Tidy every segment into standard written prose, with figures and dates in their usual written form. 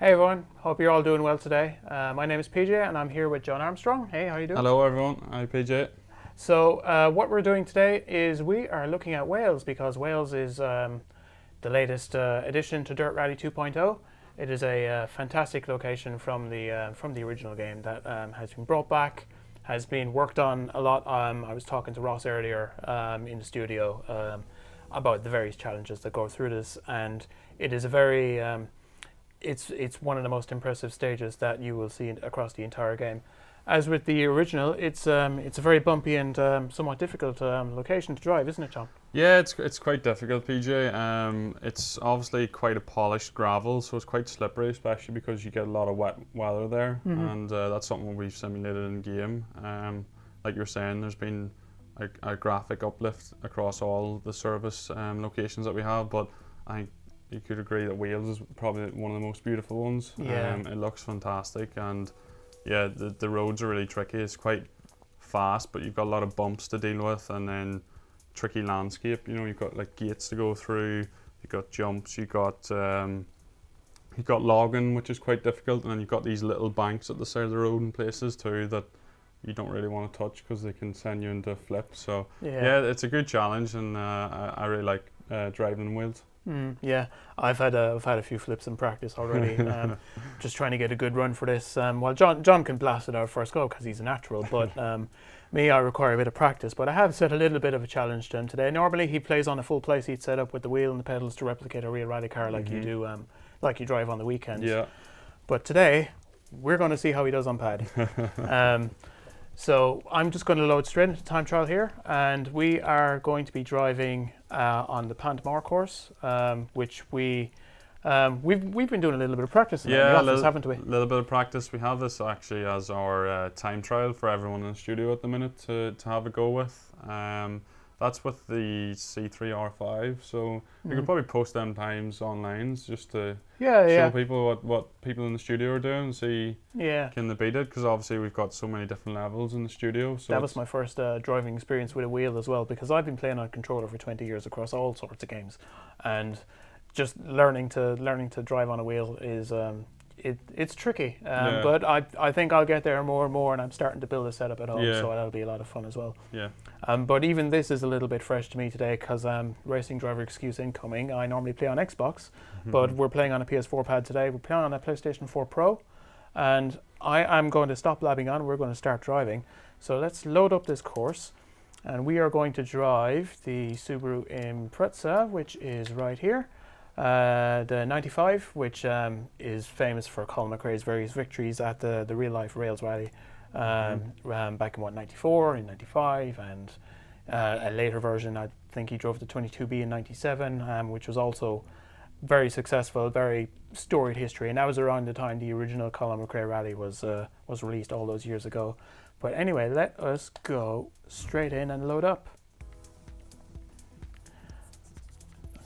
Hey everyone, hope you're all doing well today. My name is PEGI and I'm here with John Armstrong. Hey, how you doing? Hello everyone, I'm PJ. So what we're doing today is we are looking at Wales because Wales is the latest addition to Dirt Rally 2.0. It is a fantastic location from the original game that has been brought back, has been worked on a lot. I was talking to Ross earlier in the studio about the various challenges that go through this, and it is a very it's one of the most impressive stages that you will see across the entire game. As with the original, it's a very bumpy and somewhat difficult location to drive, isn't it, John? Yeah, it's quite difficult, PJ. It's obviously quite a polished gravel, so it's quite slippery, especially because you get a lot of wet weather there, and that's something we've simulated in game. Like you're saying, there's been a graphic uplift across all the service locations that we have, but I think you could agree that Wales is probably one of the most beautiful ones. Yeah. It looks fantastic, and yeah, the roads are really tricky. It's quite fast, but you've got a lot of bumps to deal with, and then tricky landscape. You know, you've got like gates to go through, you've got jumps, you've got logging, which is quite difficult, and then you've got these little banks at the side of the road in places too that you don't really want to touch because they can send you into flips. So yeah, it's a good challenge, and I really like driving in Wales. Yeah, I've had a few flips in practice already, just trying to get a good run for this. Well, John can blast it out first go because he's a natural, but me, I require a bit of practice. But I have set a little bit of a challenge to him today. Normally, he plays on a full play seat setup with the wheel and the pedals to replicate a real rally car like you do, like you drive on the weekends. Yeah. But today, we're going to see how he does on pad. So I'm just going to load straight into time trial here, and we are going to be driving on the Pantamore course, which we've been doing a little bit of practice in the office, haven't we? A little bit of practice. We have this actually as our time trial for everyone in the studio at the minute to have a go with. That's with the C3R5, so we could probably post them times online just to show people what people in the studio are doing and see can they beat it, because obviously we've got so many different levels in the studio. So that was my first driving experience with a wheel as well, because I've been playing on controller for 20 years across all sorts of games, and just learning to drive on a wheel is it's tricky, but I think I'll get there more and more, and I'm starting to build a setup at home, so that'll be a lot of fun as well. Yeah. But even this is a little bit fresh to me today because racing driver excuse incoming. I normally play on Xbox, but we're playing on a PS4 pad today. We're playing on a PlayStation 4 Pro, and I am going to stop blabbing on. We're going to start driving. So let's load up this course, and we are going to drive the Subaru Impreza, which is right here. The 95, which is famous for Colin McRae's various victories at the real life Rails Rally back in 94, in 95, and a later version. I think he drove the 22B in 97, which was also very successful, very storied history, and that was around the time the original Colin McRae Rally was released all those years ago. But anyway, let us go straight in and load up.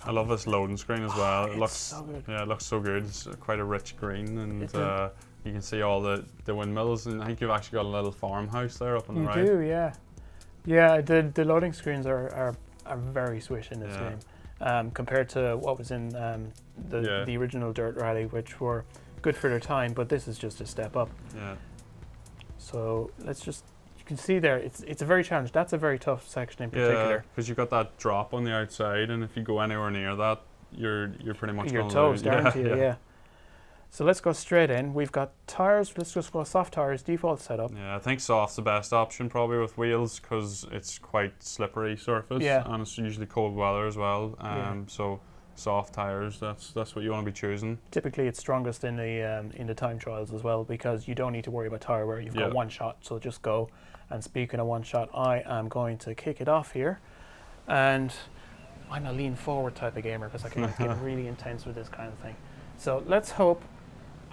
I love this loading screen as well. It looks so good. Yeah, it looks so good. It's quite a rich green, and you can see all the windmills, and I think you've actually got a little farmhouse there up on the right. You do, yeah. Yeah, the loading screens are very swish in this game, compared to what was in the original Dirt Rally, which were good for their time, but this is just a step up. Yeah. So let's just. You can see there, it's a very challenge. That's a very tough section in particular. Yeah, because you've got that drop on the outside, and if you go anywhere near that, you're pretty much you're going toast, to lose. aren't you? Yeah. So let's go straight in. We've got tires. Let's just go soft tires, default setup. Yeah, I think soft's the best option probably with wheels because it's quite slippery surface, and it's usually cold weather as well. So soft tires, that's what you want to be choosing. Typically, it's strongest in the time trials as well, because you don't need to worry about tire wear. You've got one shot, so just go. And speaking of one shot, I am going to kick it off here, and I'm a lean forward type of gamer because I can get really intense with this kind of thing. So let's hope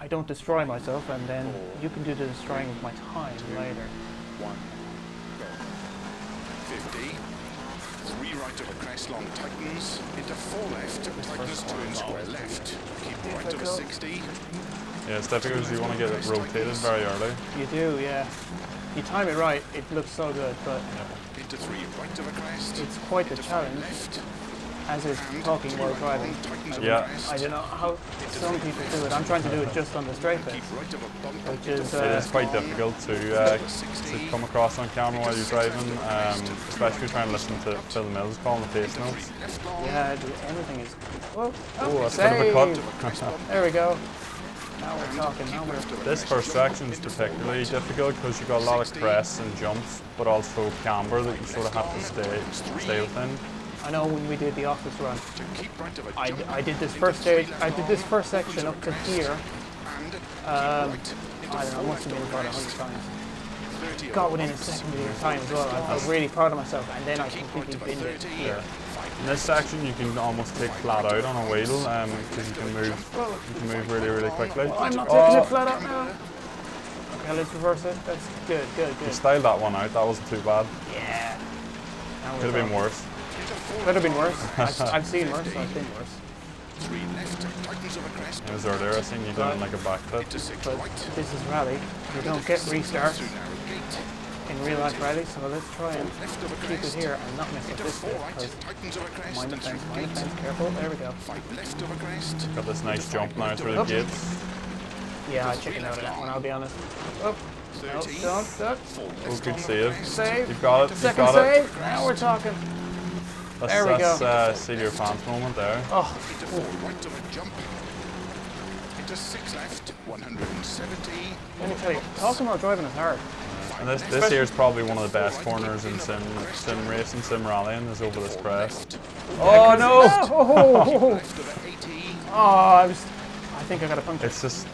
I don't destroy myself, and then you can do the destroying with my time later. 1, go. 50. 3 right of a crest long tightens into 4 left, tightens 2 in square left. Keep right of a 60. Yeah, it's difficult because you want to get it rotated very early. You do, yeah. You time it right, it looks so good, but into 3 right of a crest. It's quite a challenge. Left. as is talking while driving. Yeah. I don't know how some people do it. I'm trying to do it just on the straight bits, which is It is quite difficult to come across on camera while you're driving, especially if you're trying to listen to Phil Mills calling the pace notes. Yeah, anything is. Whoa, Oh, that's a bit of a cut. There we go. Now we're talking. This first section is particularly difficult because you've got a lot of crests and jumps, but also camber that you sort of have to stay within. I know when we did the office run, I did this first stage. I did this first section up to here. I don't know, it must have been about 100 times. Got within a second of your time as well. I was really proud of myself, and then I completely binned it here. In this section, you can almost take flat out on a wheel because you can move really, really quickly. I'm not taking it flat out now. Okay, let's reverse it. That's good. You styled that one out. That wasn't too bad. Yeah. Could have been worse. Could have been worse. I've seen worse. I've been worse. It was earlier. I seen you doing like a backflip. But this is rally. You don't get restarts in real life rally, so let's try and keep it here and not mess up this bit, because mind the fence, careful, there we go. Got this nice jump now through the gates. Yeah, I chickened out of that one, I'll be honest. Oh, no, don't. Oh, good save. Save. You've got it. Second save. Now we're talking. There we go. That's seat of your pants moment there. Oh. Into 6 left, 170. Let me tell you, talking about driving is hard. And this here is probably one of the best corners in sim racing, sim rallying, is over this crest. Oh no! I think I got a puncture. It's just,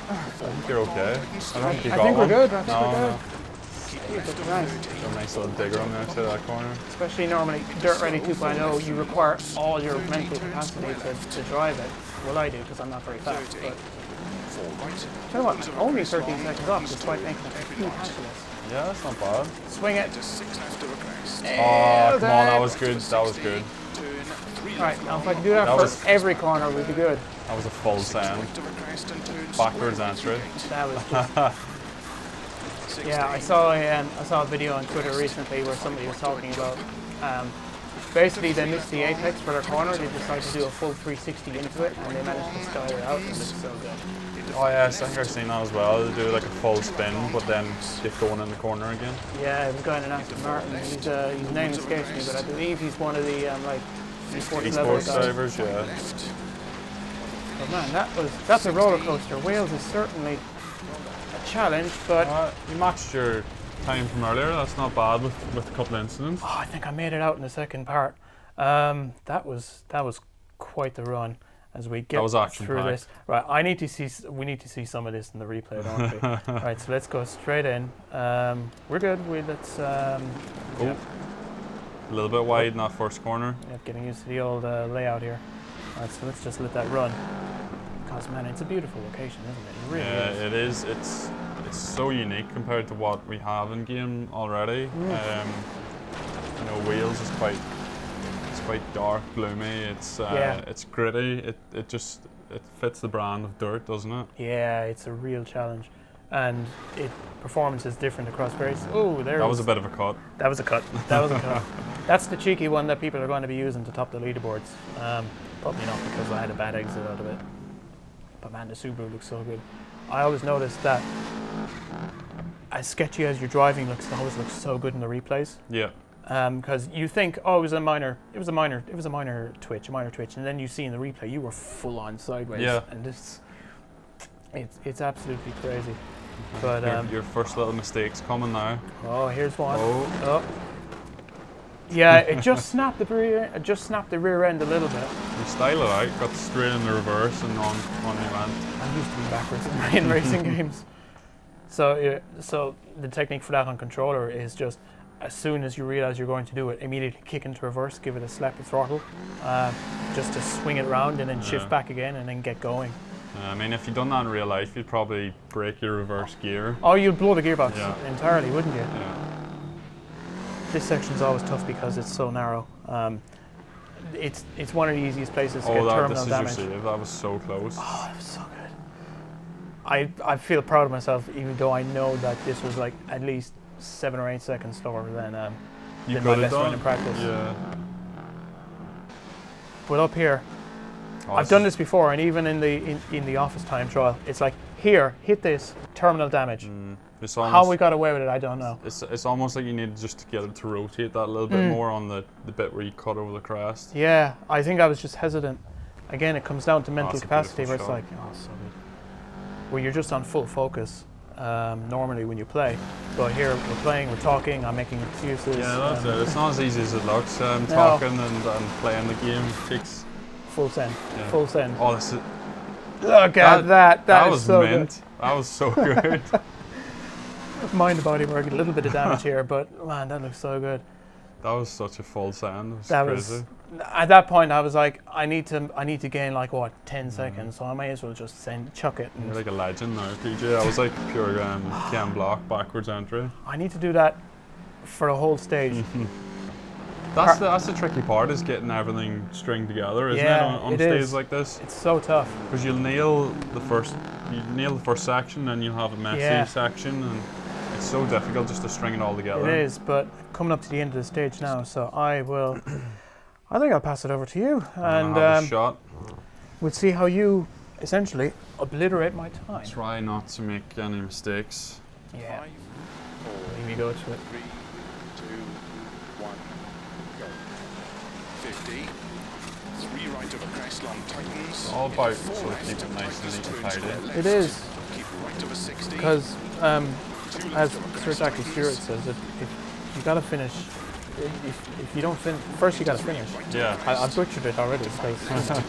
I think you're okay. I don't think you got I think we're one. good. I think No, we're no. good. Nice. Got a nice little digger on there to that corner. Especially normally, Dirt Rally 2.0, you require all your mental capacity to drive it. Well, I do, because I'm not very fast. But you know what? Only 13 seconds off, despite making a few passes. Yeah, that's not bad. Swing it. Oh, come on, that was good. That was good. Right, now if I can do that for every corner, we'd be good. That was a full send. Backwards entry. That was just... Yeah, I saw a video on Twitter recently where somebody was talking about basically they missed the apex for their corner. They decided to do a full 360 into it, and they managed to style it out, and it looks so good. Oh yes, I think I've seen that as well. They do like a full spin, but then get going in the corner again. Yeah, it was a guy in Aston Martin. His name escapes me, but I believe he's one of the esports drivers. Yeah. But man, that's a roller coaster. Wales is certainly a challenge, but you matched your time from earlier. That's not bad with a couple of incidents. Oh, I think I made it out in the second part. That was quite the run. As we get through this, right? We need to see some of this in the replay, don't we? Right, so let's go straight in. We're good. Let's. A little bit wide in that first corner. Yeah, getting used to the old layout here. Right, so let's just let that run. Because man, it's a beautiful location, isn't it? It really is. Yeah, it is. It's so unique compared to what we have in game already. Wales is quite dark, gloomy. It's gritty. It fits the brand of Dirt, doesn't it? Yeah, it's a real challenge, and performance is different across various. That was a bit of a cut. That was a cut. That's the cheeky one that people are going to be using to top the leaderboards. Probably not because I had a bad exit out of it. But man, the Subaru looks so good. I always notice that as sketchy as your driving looks, it always looks so good in the replays. Yeah. Because you think, it was a minor twitch, and then you see in the replay you were full on sideways. Yeah. And it's absolutely crazy. But your first little mistakes coming now. Oh, here's one. Oh. Yeah, it just snapped the rear end a little bit. You style it out, got straight in the reverse and on the went. I'm used to being backwards in racing games. So the technique for that on controller is just, as soon as you realize you're going to do it, immediately kick into reverse, give it a slap of throttle, just to swing it around and then shift back again and then get going. I mean, if you'd done that in real life, you'd probably break your reverse gear. Oh, you'd blow the gearbox entirely, wouldn't you? Yeah. This section's always tough because it's so narrow. It's one of the easiest places to get terminal damage. That was so close. Oh, that was so good. I feel proud of myself, even though I know that this was like at least 7 or 8 seconds slower than my best run in practice. Yeah. But up here, I've done this before, and even in the office time trial, it's like, here, hit this, terminal damage. How we got away with it, I don't know. It's almost like you need just to get it to rotate that a little bit more on the bit where you cut over the crest. Yeah, I think I was just hesitant. Again, it comes down to mental capacity, where it's shot. like, oh, so good. Where you're just on full focus normally when you play. But here, we're playing, we're talking, I'm making excuses. Yeah, that's it. It's not as easy as it looks. Talking and playing the game takes... Full send. Yeah. Full send. Oh, this is... Look at that. That was so mint. Good. That was so good. Mind the body work, a little bit of damage here, but man, that looks so good. That was such a full send. That crazy. was at that point. I was like, I need to gain like what 10 seconds, so I may as well just chuck it. You're like a legend now, PJ. I was like pure cam block backwards entry. I need to do that for a whole stage. That's the tricky part, is getting everything stringed together, isn't it? On stages like this. It's so tough. Because you'll nail the first section, and you'll have a messy section, and it's so difficult just to string it all together. It is, but coming up to the end of the stage now, so I think I'll pass it over to you, and have a shot. We'll see how you essentially obliterate my time. Try not to make any mistakes. Yeah. Let me go to it. 3, 2, 1, go. 50. 3 right over crest long tightens. It's all about sort of keeping it nice and neat and tidy. It is. Keep right over 60. Because, as Sir Jackie Stewart says, if you got to finish, if you don't finish, first you got to finish. Yeah. I butchered it already,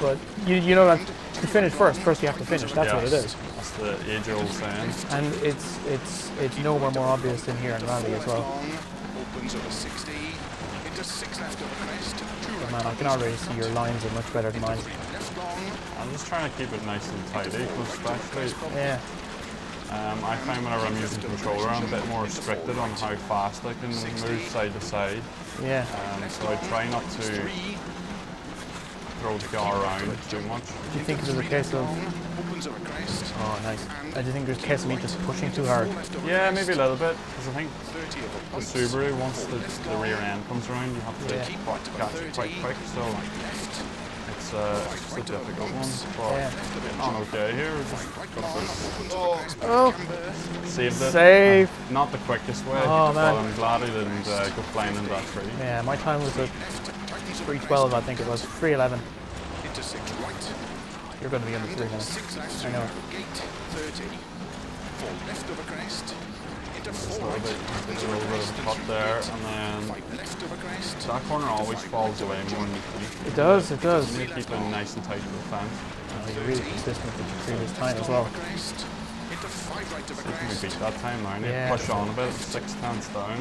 but you know that to finish first you have to finish. That's what it is. That's the age-old saying. And it's nowhere more obvious than here in Rally as well. Opens over 60. Into 6 left over crest. Oh man, I can already see your lines are much better than mine. Left long. I'm just trying to keep it nice and tidy, especially. Yeah. I find whenever I'm using controller, I'm a bit more restricted on how fast I can move side to side. Yeah. So I try not to throw the car around too much. Do you think it was a case of... Oh, nice. Do you think there's a case of me just pushing too hard? Yeah, maybe a little bit, because I think the Subaru, once the rear end comes around, you have to catch it quite quick, so it's a difficult one. But getting on okay here. Saved it. Save. Not the quickest way, but I'm glad I didn't go flying in that tree. Yeah, my time was at 3:12, I think it was. 3:11. You're going to be under 3 minutes. I know. There's a little bit of a cut there, and then that corner always falls away more than you think. It does. You need to keep it nice and tight to the fence. You're really consistent with your previous time as well. See if we beat that time now. You need to push on a bit, 6 tenths down. You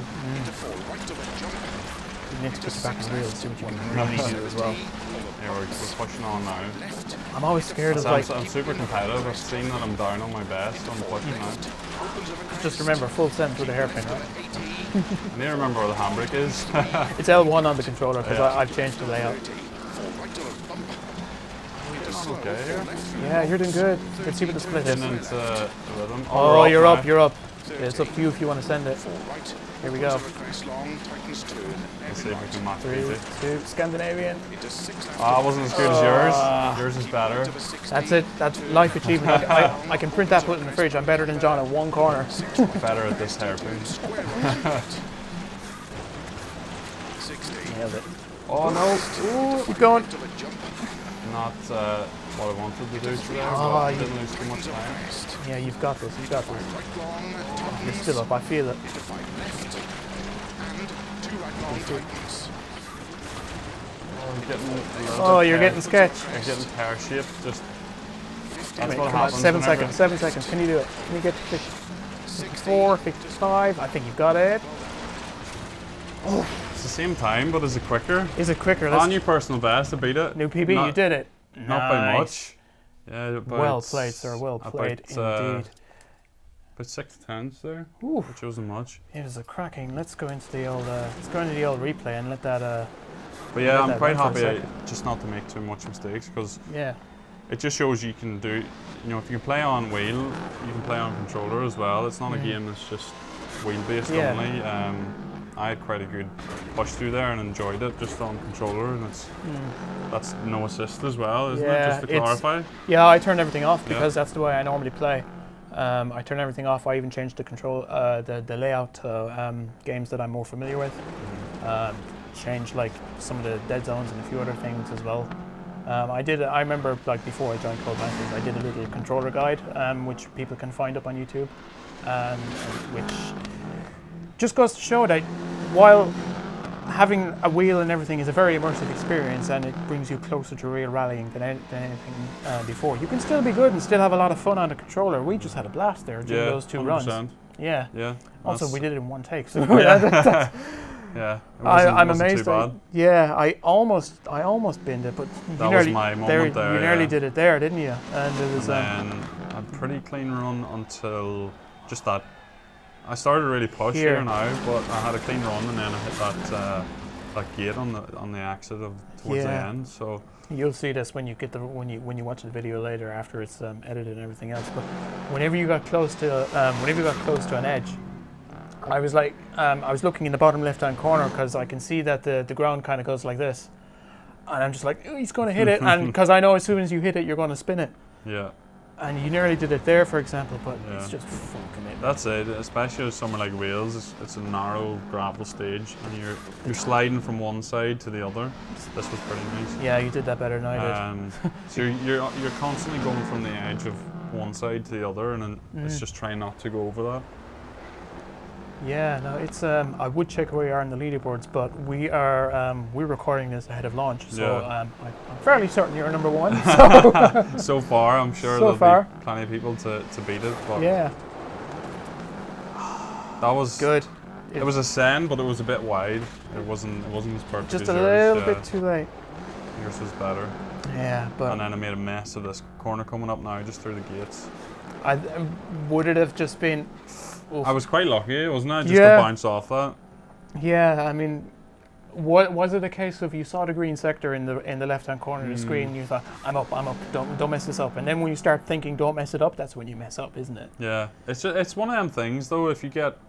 need to put it back in real and see what you can really do as well. Yeah, we're pushing on now. I'm always scared of like... I'm super competitive. I've seen that I'm down on my best, so I'm pushing now. Just remember, full send through the hairpin, right? I need to remember where the handbrake is. It's L1 on the controller, because I've changed the layout. Okay here. Yeah, you're doing good. Let's see what the split is. Into the rhythm. Oh, you're up. It's up to you if you want to send it. Here we go. Let's see if we can match 3, 2, Scandinavian. Ah, it wasn't as good as yours. Yours is better. That's it. That's life achievement. I can print that, put it in the fridge. I'm better than John at one corner. Better at this hairpin. Nailed it. Oh no! Ooh, keep going. Not what I wanted to do today, but I didn't lose too much time. Yeah, you've got this. You've got this. You're still up. I feel it. You're getting sketch. You're getting pear-shaped. Just that's what what happens. 7 seconds. 7 seconds. Can you do it? Can you get to 54, 55? I think you've got it. Oh, it's the same time, but is it quicker? Is it quicker? On your personal best, I beat it. New PB, you did it. Not by much. Yeah, well played, sir. Well played indeed. About 6 tenths there, Ooh. which wasn't much. It was a cracking. Let's go into the old. Replay and let that. But yeah, I'm quite happy just not to make too much mistakes, because it just shows you can do. You know, if you can play on wheel, you can play on controller as well. It's not a game that's just wheel based only. I had quite a good push through there and enjoyed it just on controller, and that's no assist as well, isn't it? Just to clarify. Yeah, I turned everything off because that's the way I normally play. I turn everything off. I even changed the control, the layout to games that I'm more familiar with. Changed like some of the dead zones and a few other things as well. I remember like before I joined Cold Masters, I did a little controller guide, which people can find up on YouTube, which just goes to show that while having a wheel and everything is a very immersive experience, and it brings you closer to real rallying than anything before, you can still be good and still have a lot of fun on the controller. We just had a blast there during those 2 runs. Yeah. Also, we did it in one take, so yeah, I'm amazed. I almost binned it, but that was my moment there. You nearly did it there, didn't you? And it was then a pretty clean run until just that. I started really push here now, but I had a clean run, and then I hit that gate on the exit towards the end. So you'll see this when you get when you watch the video later after it's edited and everything else. But whenever you got close to an edge, I was like, I was looking in the bottom left-hand corner because I can see that the ground kind of goes like this, and I'm just like, oh, he's going to hit it, and because I know as soon as you hit it, you're going to spin it. Yeah. And you nearly did it there, for example, but it's just fucking it. That's it, especially somewhere like Wales. It's a narrow gravel stage, and you're sliding from one side to the other. This was pretty nice. Yeah, you did that better than I did. So you're constantly going from the edge of one side to the other, and then it's just trying not to go over that. Yeah, no, it's I would check where we are in the leaderboards, but we're recording this ahead of launch, so I'm fairly certain you're number 1. So, so far, I'm sure there'll be plenty of people to beat it. But yeah, that was good. It was a send, but it was a bit wide. It wasn't as perfect. Just as a yours. little bit too late. Yours was better. Yeah, but and then I made a mess of this corner coming up now, just through the gates. Would it have just been? I was quite lucky, wasn't I? Just to bounce off that. Yeah, I mean, what was it a case of you saw the green sector in the left-hand corner of the screen, and you thought, I'm up, don't mess this up, and then when you start thinking, don't mess it up, that's when you mess up, isn't it? Yeah, it's one of them things though. If you get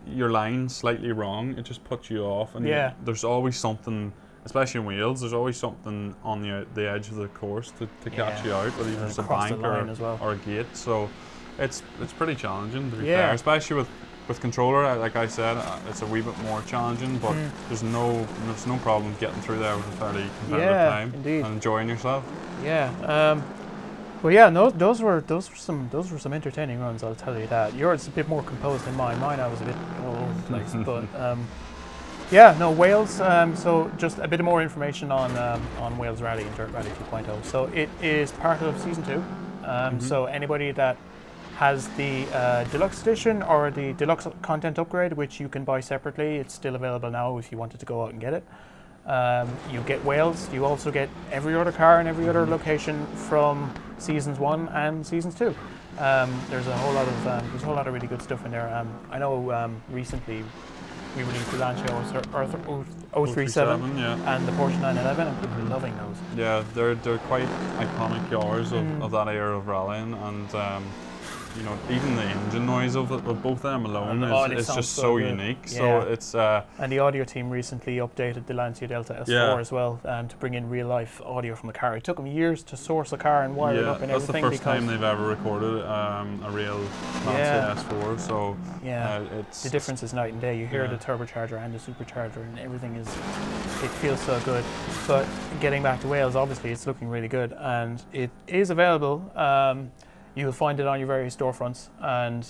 your line slightly wrong, it just puts you off, and there's always something. Especially in Wales, there's always something on the edge of the course to catch you out, whether it's a bank or a gate. So it's pretty challenging to be fair, especially with controller. Like I said, it's a wee bit more challenging, but there's no problem getting through there with a fairly competitive time and enjoying yourself. Yeah. Well, yeah, no, those were some entertaining runs. I'll tell you that. Yours is a bit more composed than mine. Mine I was a bit all over the place, but. Yeah, no, Wales, so just a bit more information on Wales Rally and Dirt Rally 2.0. So it is part of Season 2. So anybody that has the Deluxe Edition or the Deluxe Content Upgrade, which you can buy separately, it's still available now if you wanted to go out and get it. You get Wales, you also get every other car and every other location from Seasons 1 and Seasons 2. There's a whole lot of really good stuff in there. I know recently we released the Lancia 037 and the Porsche 911, and people are loving those. Yeah, they're quite iconic cars of that era of rallying, and you know, even the engine noise of both of them alone is just so unique. Yeah. So it's and the audio team recently updated the Lancia Delta S4 as well, to bring in real life audio from the car. It took them years to source a car and wire it up and everything. That's the first time they've ever recorded a real Lancia S4. So it's the difference is night and day. You hear the turbocharger and the supercharger, and everything it feels so good. But getting back to Wales, obviously it's looking really good, and it is available. You'll find it on your various storefronts, and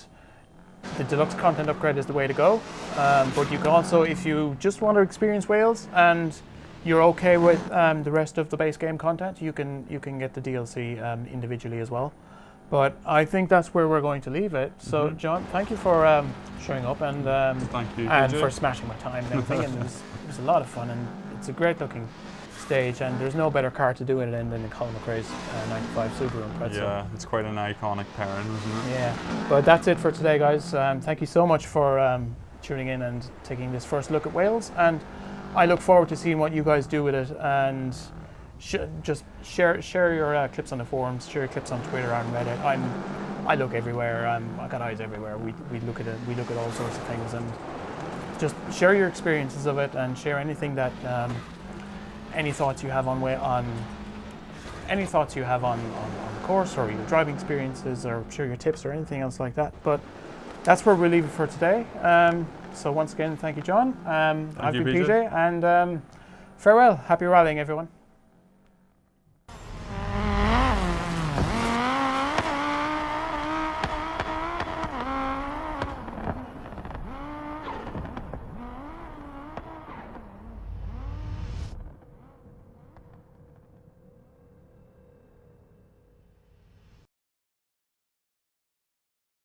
the Deluxe Content Upgrade is the way to go. But you can also, if you just want to experience Wales and you're okay with the rest of the base game content, you can get the DLC individually as well. But I think that's where we're going to leave it. So, John, thank you for showing up and thank you, and for smashing my time and everything. And it was a lot of fun, and it's a great looking stage, and there's no better car to do it in than the Colin McRae's 95 Subaru Impreza. Yeah, it's quite an iconic pairing, isn't it? Yeah, but that's it for today, guys. Thank you so much for tuning in and taking this first look at Wales, and I look forward to seeing what you guys do with it, and just share your clips on the forums, share your clips on Twitter and Reddit. I look everywhere. I got eyes everywhere. We look at it. We look at all sorts of things, and just share your experiences of it and share anything that any thoughts you have on any thoughts you have on the course or your driving experiences, or share your tips or anything else like that. But that's where we'll leave it for today. So once again, thank you, John. I've been PJ, and farewell. Happy rallying, everyone.